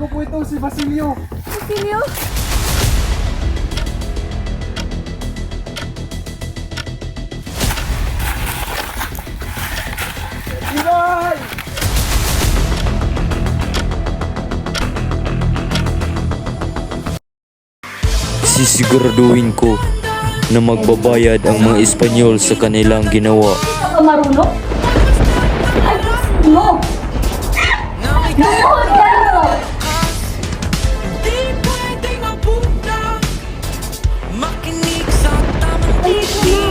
Ako po itong si Basilio. Basilio? Inay! Sisiguraduhin ko na magbabayad ang mga Espanyol sa kanilang ginawa. Hindi ka ba marunong? Ay, no! Namuhod ka mo! Di pwedeng mabuta, makinig sa tamang Ay, ito na!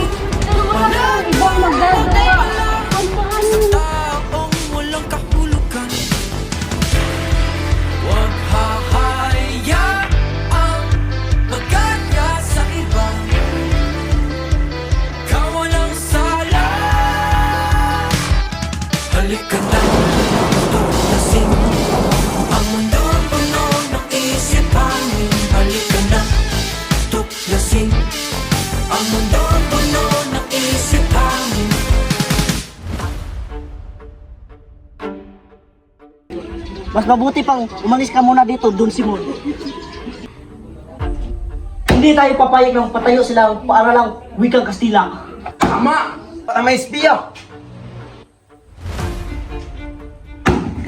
Pero wala kang ibang magdadala. Ang mahal mo. taong walang kahulugan. Huwag hahayaang magkanya sa iba. Kawalang sala. Halika na, tuklasin ang mundo puno ng isipanin. Halika na, tuklasin ang mundo puno ng isipanin. Mas mabuti pang umalis ka muna dito, Don Simon. Hindi tayo papayag ng patayo sila para lang wikang Kastila. Tama! Para may espiya!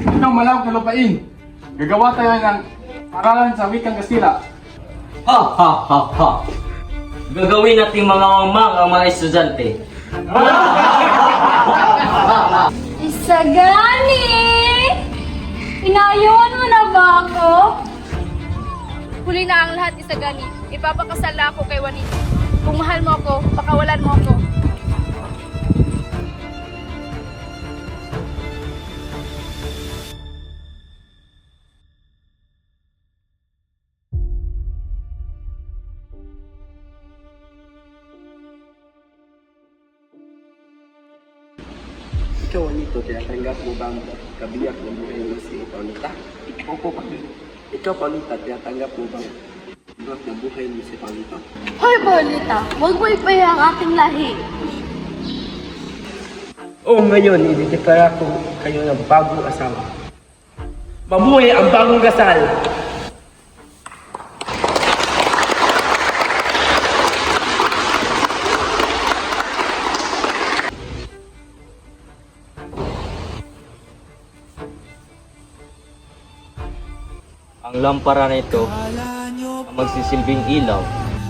Ng malang kalupain. Gagawa tayo ng paralan sa wikang Kastila. Ha ha ha ha. Gagawin natin mga mamang ang mga estudyante. Isagani! Inayawan mo na ba ako? Huli na ang lahat, Isagani. Ipapakasal na ako kay Juanito. Kung mahal mo ako, pakawalan mo ako. Ikaw, Anito, tinatanggap mo ba ang kabiyak ng buhay mo si Paulita? Opo, Pati. Ikaw, Paulita, tinatanggap mo bang biyak ng buhay mo si Paulita? Hoy, Paulita! Huwag mo ipaya ang ating lahi. Oo, ngayon, idideklara ko kayo ng bagong asawa. Mabuhay ang bagong kasal! Ang lampara nito ang magsisilbing ilaw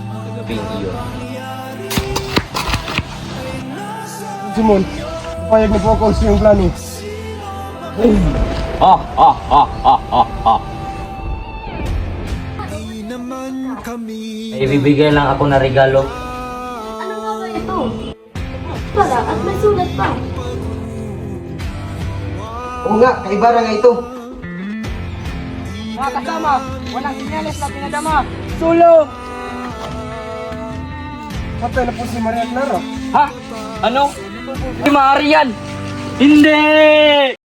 sa gabing iyon. Simon, papayag na po ako sa iyong plano. Ha ha ha ha ha ha. May bibigay lang ako na regalo. Ano nga ba ito? Para at may sulat pa. Oo nga, kaibara nga ito. Mga kasama, walang sinyalis na pinadama. Sulong! Patay na po si Maria Clara. Ha? Ano? Si Marian! Hindi!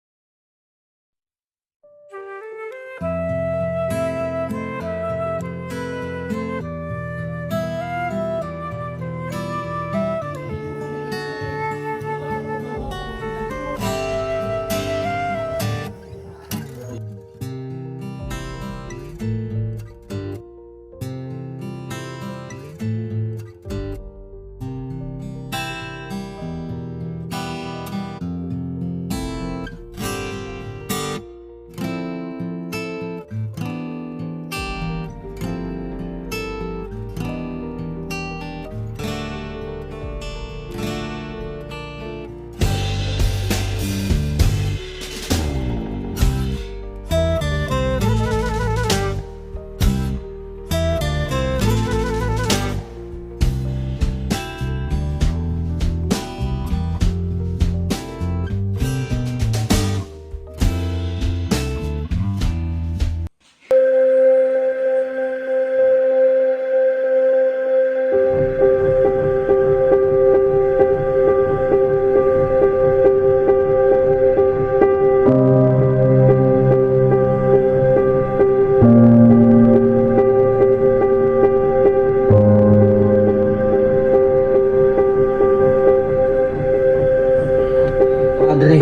Padre,